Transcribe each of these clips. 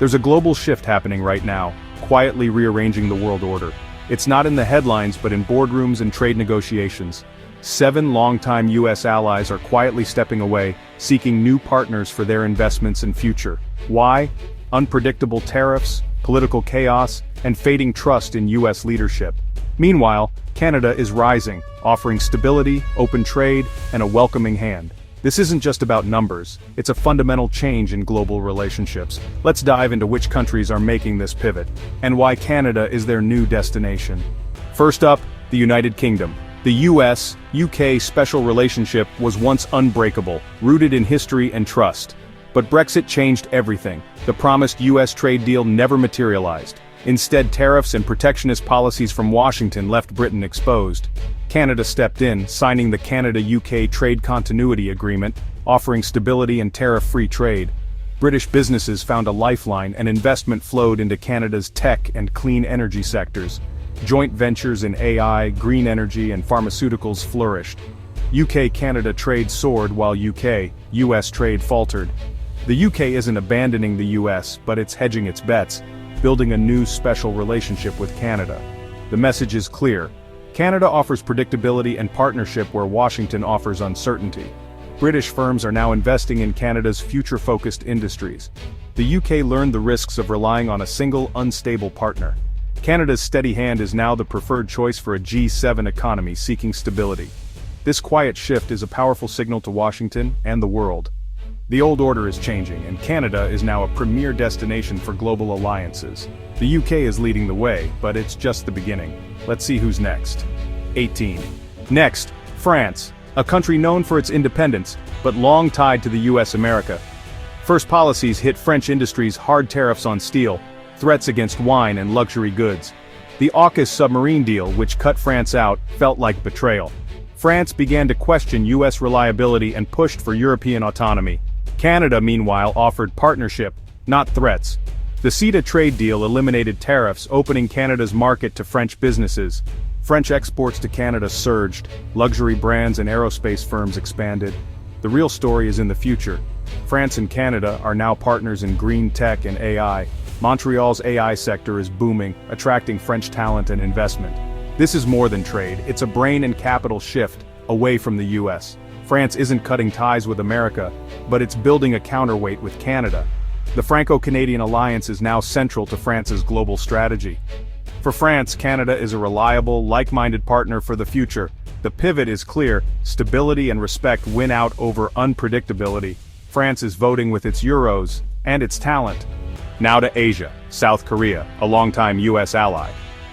There's a global shift happening right now, quietly rearranging the world order. It's not in the headlines but in boardrooms and trade negotiations. 7 longtime US allies are quietly stepping away, seeking new partners for their investments and future. Why? Unpredictable tariffs, political chaos, and fading trust in US leadership. Meanwhile, Canada is rising, offering stability, open trade, and a welcoming hand. This isn't just about numbers, it's a fundamental change in global relationships. Let's dive into which countries are making this pivot, and why Canada is their new destination. First up, the United Kingdom. The US-UK special relationship was once unbreakable, rooted in history and trust. But Brexit changed everything. The promised US trade deal never materialized. Instead, tariffs and protectionist policies from Washington left Britain exposed. Canada stepped in, signing the Canada-UK Trade Continuity Agreement, offering stability and tariff-free trade. British businesses found a lifeline and investment flowed into Canada's tech and clean energy sectors. Joint ventures in AI, green energy, and pharmaceuticals flourished. UK-Canada trade soared while UK-US trade faltered. The UK isn't abandoning the US, but it's hedging its bets, building a new special relationship with Canada. The message is clear. Canada offers predictability and partnership where Washington offers uncertainty. British firms are now investing in Canada's future-focused industries. The UK learned the risks of relying on a single, unstable partner. Canada's steady hand is now the preferred choice for a G7 economy seeking stability. This quiet shift is a powerful signal to Washington and the world. The old order is changing, and Canada is now a premier destination for global alliances. The UK is leading the way, but it's just the beginning. Let's see who's next. 18. Next, France, a country known for its independence, but long tied to the US-America. First policies hit French industries: hard tariffs on steel, threats against wine and luxury goods. The AUKUS submarine deal, which cut France out, felt like betrayal. France began to question US reliability and pushed for European autonomy. Canada, meanwhile, offered partnership, not threats. The CETA trade deal eliminated tariffs, opening Canada's market to French businesses. French exports to Canada surged, luxury brands and aerospace firms expanded. The real story is in the future. France and Canada are now partners in green tech and AI. Montreal's AI sector is booming, attracting French talent and investment. This is more than trade, it's a brain and capital shift, away from the US. France isn't cutting ties with America, but it's building a counterweight with Canada. The Franco-Canadian alliance is now central to France's global strategy. For France, Canada is a reliable, like-minded partner for the future. The pivot is clear: stability and respect win out over unpredictability. France is voting with its euros and its talent. Now to Asia, South Korea, a longtime US ally.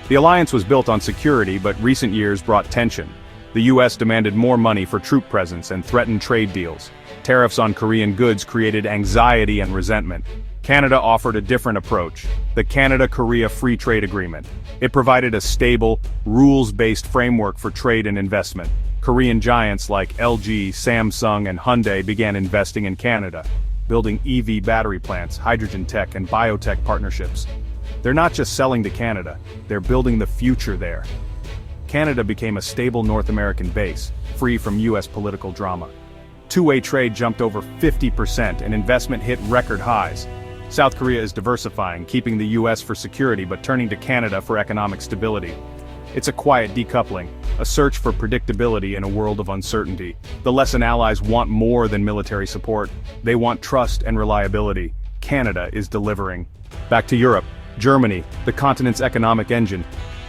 The alliance was built on security, but recent years brought tension. The US demanded more money for troop presence and threatened trade deals. Tariffs on Korean goods created anxiety and resentment. Canada offered a different approach: the Canada-Korea Free Trade Agreement. It provided a stable, rules-based framework for trade and investment. Korean giants like LG, Samsung, and Hyundai began investing in Canada, building EV battery plants, hydrogen tech, and biotech partnerships. They're not just selling to Canada, they're building the future there. Canada became a stable North American base, free from US political drama. Two-way trade jumped over 50% and investment hit record highs. South Korea is diversifying, keeping the US for security but turning to Canada for economic stability. It's a quiet decoupling, a search for predictability in a world of uncertainty. The lesson: allies want more than military support. They want trust and reliability. Canada is delivering. Back to Europe. Germany, the continent's economic engine.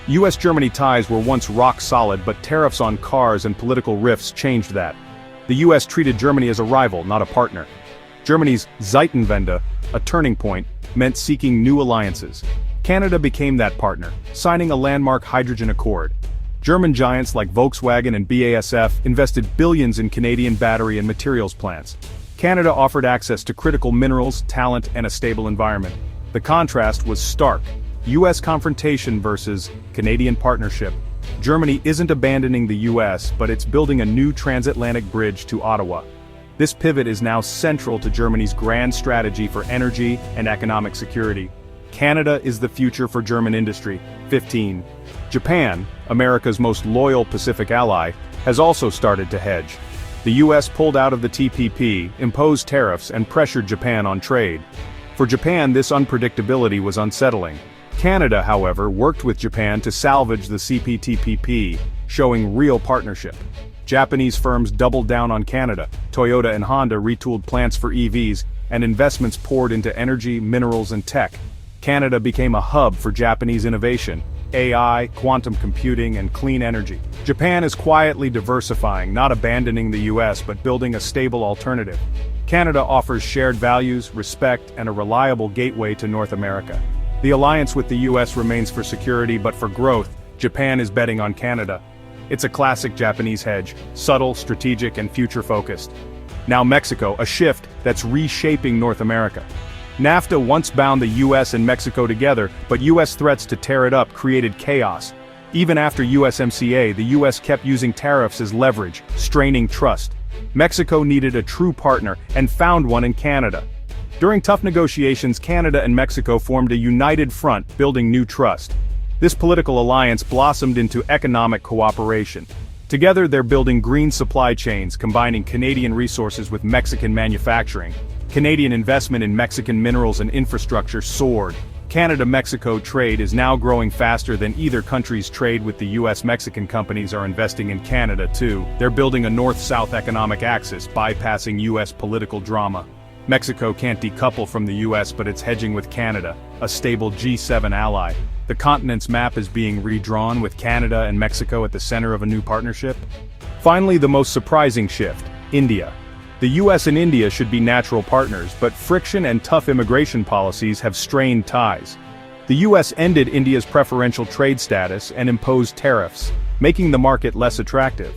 US-Germany ties were once rock solid, but tariffs on cars and political rifts changed that. The US treated Germany as a rival, not a partner. Germany's Zeitenwende, a turning point, meant seeking new alliances. Canada became that partner, signing a landmark hydrogen accord. German giants like Volkswagen and BASF invested billions in Canadian battery and materials plants. Canada offered access to critical minerals, talent, and a stable environment. The contrast was stark: US confrontation versus Canadian partnership. Germany isn't abandoning the US, but it's building a new transatlantic bridge to Ottawa. This pivot is now central to Germany's grand strategy for energy and economic security. Canada is the future for German industry. 15. Japan, America's most loyal Pacific ally, has also started to hedge. The US pulled out of the TPP, imposed tariffs, and pressured Japan on trade. For Japan, this unpredictability was unsettling. Canada, however, worked with Japan to salvage the CPTPP, showing real partnership. Japanese firms doubled down on Canada, Toyota and Honda retooled plants for EVs, and investments poured into energy, minerals and tech. Canada became a hub for Japanese innovation, AI, quantum computing, and clean energy. Japan is quietly diversifying, not abandoning the US but building a stable alternative. Canada offers shared values, respect, and a reliable gateway to North America. The alliance with the US remains for security, but for growth, Japan is betting on Canada. It's a classic Japanese hedge, subtle, strategic, and future-focused. Now Mexico, a shift that's reshaping North America. NAFTA once bound the US and Mexico together, but US threats to tear it up created chaos. Even after USMCA, the US kept using tariffs as leverage, straining trust. Mexico needed a true partner, and found one in Canada. During tough negotiations, Canada and Mexico formed a united front, building new trust. This political alliance blossomed into economic cooperation. Together they're building green supply chains, combining Canadian resources with Mexican manufacturing. Canadian investment in Mexican minerals and infrastructure soared. Canada-Mexico trade is now growing faster than either country's trade with the US. Mexican companies are investing in Canada too. They're building a north-south economic axis, bypassing US political drama. Mexico can't decouple from the US, but it's hedging with Canada, a stable G7 ally. The continent's map is being redrawn, with Canada and Mexico at the center of a new partnership. Finally, the most surprising shift: India. The US and India should be natural partners, but friction and tough immigration policies have strained ties. The US ended India's preferential trade status and imposed tariffs, making the market less attractive.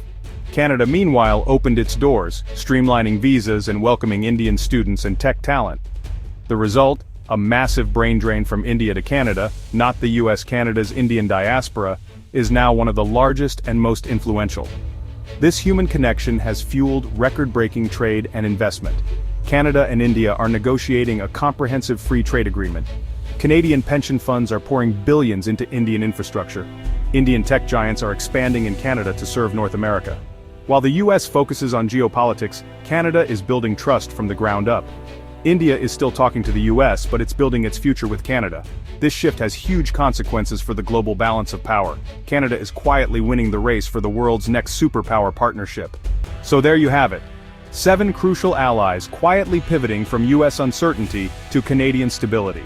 Canada, meanwhile, opened its doors, streamlining visas and welcoming Indian students and tech talent. The result? A massive brain drain from India to Canada, not the US. Canada's Indian diaspora is now one of the largest and most influential. This human connection has fueled record-breaking trade and investment. Canada and India are negotiating a comprehensive free trade agreement. Canadian pension funds are pouring billions into Indian infrastructure. Indian tech giants are expanding in Canada to serve North America. While the US focuses on geopolitics, Canada is building trust from the ground up. India is still talking to the US, but it's building its future with Canada. This shift has huge consequences for the global balance of power. Canada is quietly winning the race for the world's next superpower partnership. So there you have it. 7 crucial allies quietly pivoting from US uncertainty to Canadian stability.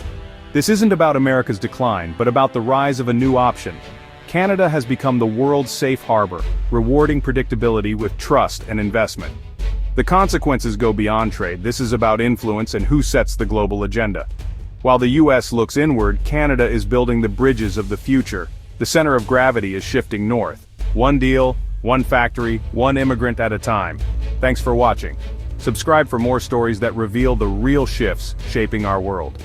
This isn't about America's decline, but about the rise of a new option. Canada has become the world's safe harbor, rewarding predictability with trust and investment. The consequences go beyond trade. This is about influence and who sets the global agenda. While the US looks inward, Canada is building the bridges of the future. The center of gravity is shifting north. One deal, one factory, one immigrant at a time. Thanks for watching. Subscribe for more stories that reveal the real shifts shaping our world.